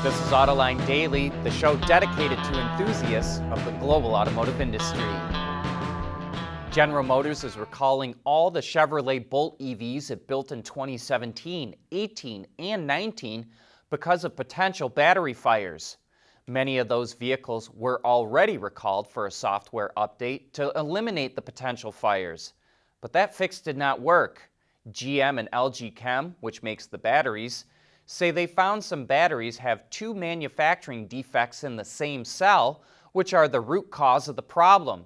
This is Autoline Daily, the show dedicated to enthusiasts of the global automotive industry. General Motors is recalling all the Chevrolet Bolt EVs it built in 2017, 18, and 19 because of potential battery fires. Many of those vehicles were already recalled for a software update to eliminate the potential fires. But that fix did not work. GM and LG Chem, which makes the batteries, say they found some batteries have two manufacturing defects in the same cell, which are the root cause of the problem.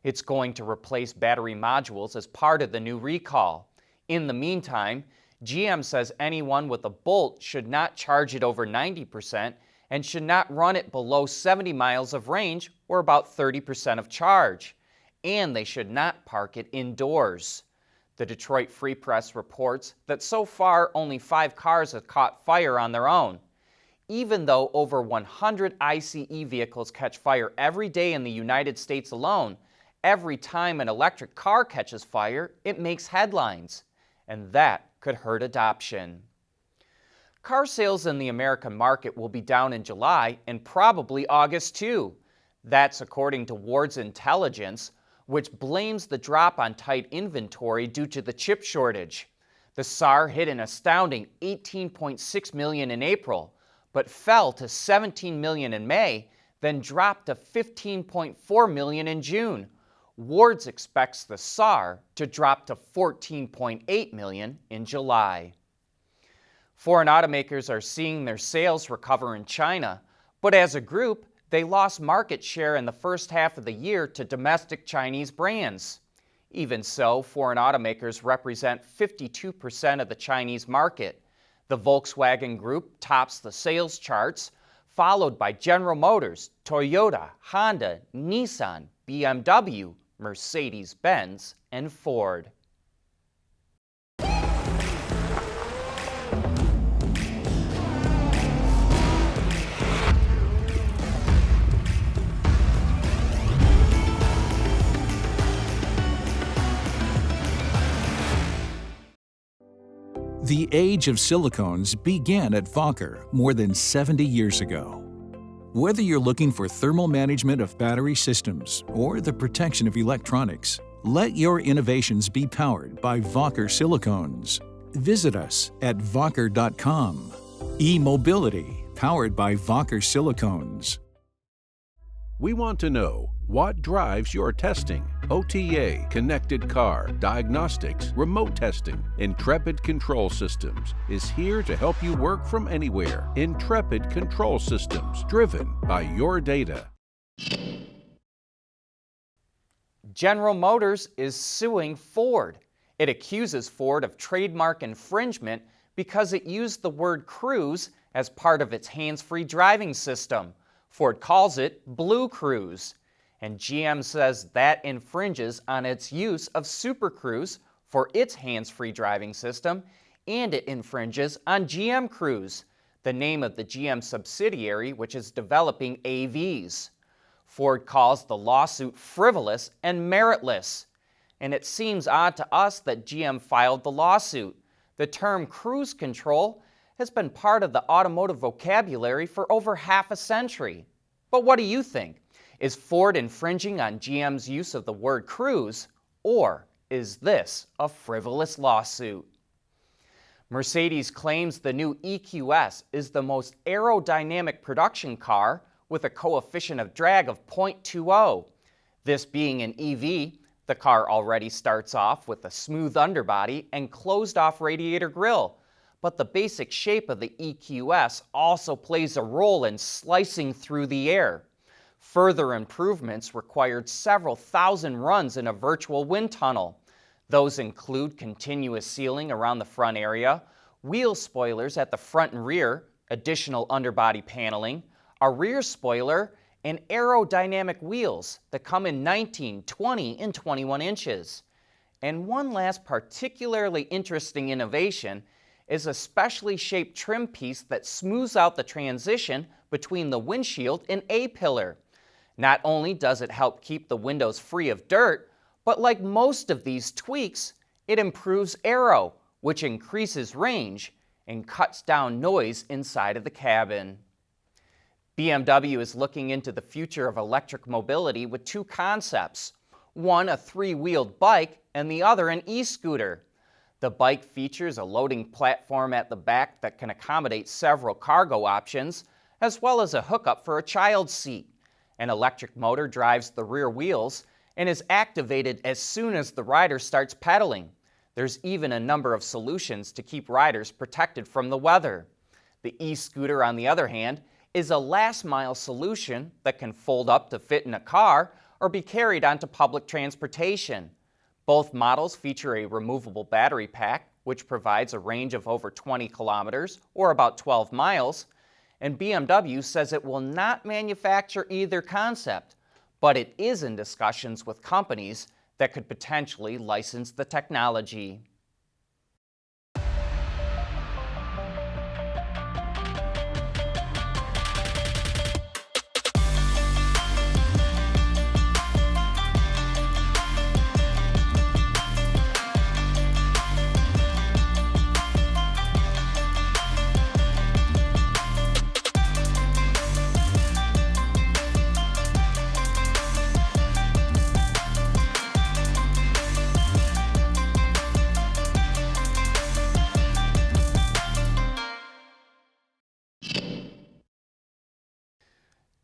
It's going to replace battery modules as part of the new recall. In the meantime, GM says anyone with a Bolt should not charge it over 90% and should not run it below 70 miles of range, or about 30% of charge. And they should not park it indoors. The Detroit Free Press reports that so far only 5 cars have caught fire on their own. Even though over 100 ICE vehicles catch fire every day in the United States alone, every time an electric car catches fire, it makes headlines. And that could hurt adoption. Car sales in the American market will be down in July and probably August too. That's according to Ward's Intelligence, which blames the drop on tight inventory due to the chip shortage. The SAAR hit an astounding 18.6 million in April, but fell to 17 million in May, then dropped to 15.4 million in June. Ward's expects the SAAR to drop to 14.8 million in July. Foreign automakers are seeing their sales recover in China, but as a group, they lost market share in the first half of the year to domestic Chinese brands. Even so, foreign automakers represent 52% of the Chinese market. The Volkswagen Group tops the sales charts, followed by General Motors, Toyota, Honda, Nissan, BMW, Mercedes-Benz, and Ford. The age of silicones began at Fokker more than 70 years ago. Whether you're looking for thermal management of battery systems or the protection of electronics, let your innovations be powered by Fokker silicones. Visit us at Fokker.com. E-mobility powered by Fokker silicones. We want to know what drives your testing. OTA, connected car, diagnostics, remote testing. Intrepid Control Systems is here to help you work from anywhere. Intrepid Control Systems, driven by your data. General Motors is suing Ford. It accuses Ford of trademark infringement because it used the word cruise as part of its hands-free driving system. Ford calls it BlueCruise, and GM says that infringes on its use of Super Cruise for its hands-free driving system, and it infringes on GM Cruise, the name of the GM subsidiary which is developing AVs. Ford calls the lawsuit frivolous and meritless, and it seems odd to us that GM filed the lawsuit. The term cruise control has been part of the automotive vocabulary for over half a century. But what do you think? Is Ford infringing on GM's use of the word cruise, or is this a frivolous lawsuit? Mercedes claims the new EQS is the most aerodynamic production car with a coefficient of drag of 0.20. This being an EV, the car already starts off with a smooth underbody and closed-off radiator grille. But the basic shape of the EQS also plays a role in slicing through the air. Further improvements required several thousand runs in a virtual wind tunnel. Those include continuous sealing around the front area, wheel spoilers at the front and rear, additional underbody paneling, a rear spoiler, and aerodynamic wheels that come in 19, 20, and 21 inches. And one last particularly interesting innovation is a specially shaped trim piece that smooths out the transition between the windshield and A-pillar. Not only does it help keep the windows free of dirt, but like most of these tweaks, it improves aero, which increases range and cuts down noise inside of the cabin. BMW is looking into the future of electric mobility with two concepts. One, a three-wheeled bike, and the other, an e-scooter. The bike features a loading platform at the back that can accommodate several cargo options, as well as a hookup for a child's seat. An electric motor drives the rear wheels and is activated as soon as the rider starts pedaling. There's even a number of solutions to keep riders protected from the weather. The e-scooter, on the other hand, is a last-mile solution that can fold up to fit in a car or be carried onto public transportation. Both models feature a removable battery pack, which provides a range of over 20 kilometers or about 12 miles, and BMW says it will not manufacture either concept, but it is in discussions with companies that could potentially license the technology.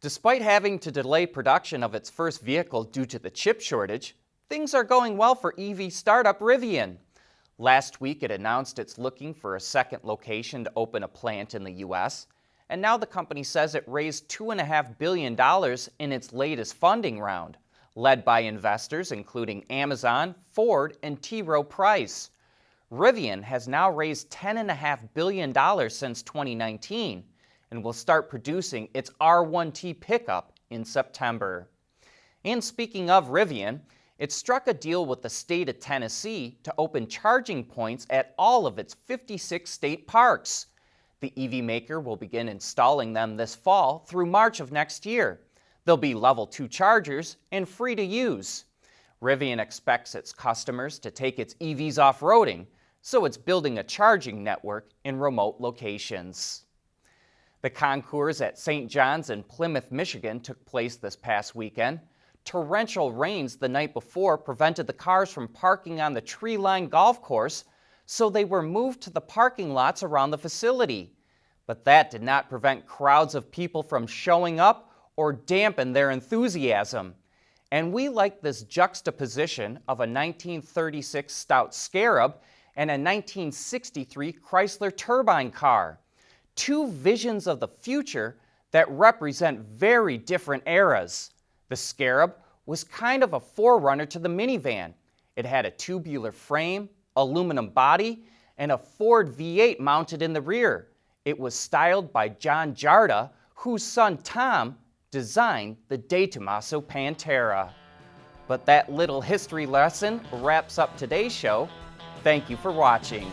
Despite having to delay production of its first vehicle due to the chip shortage, things are going well for EV startup Rivian. Last week it announced it's looking for a second location to open a plant in the U.S., and now the company says it raised $2.5 billion in its latest funding round, led by investors including Amazon, Ford, and T. Rowe Price. Rivian has now raised $10.5 billion since 2019, and will start producing its R1T pickup in September. And speaking of Rivian, it struck a deal with the state of Tennessee to open charging points at all of its 56 state parks. The EV maker will begin installing them this fall through March of next year. They'll be level 2 chargers and free to use. Rivian expects its customers to take its EVs off-roading, so it's building a charging network in remote locations. The Concours at St. John's in Plymouth, Michigan took place this past weekend. Torrential rains the night before prevented the cars from parking on the tree-lined golf course, so they were moved to the parking lots around the facility. But that did not prevent crowds of people from showing up or dampen their enthusiasm. And we like this juxtaposition of a 1936 Stout Scarab and a 1963 Chrysler turbine car. Two visions of the future that represent very different eras. The Scarab was kind of a forerunner to the minivan. It had a tubular frame, aluminum body, and a Ford V8 mounted in the rear. It was styled by John Jarda, whose son Tom designed the De Tomaso Pantera. But that little history lesson wraps up today's show. Thank you for watching.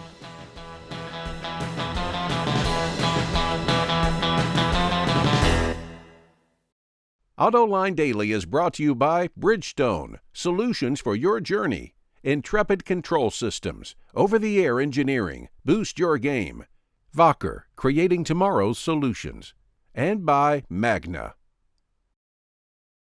Autoline Daily is brought to you by Bridgestone, solutions for your journey. Intrepid Control Systems, over-the-air engineering, boost your game. Wacker, creating tomorrow's solutions. And by Magna.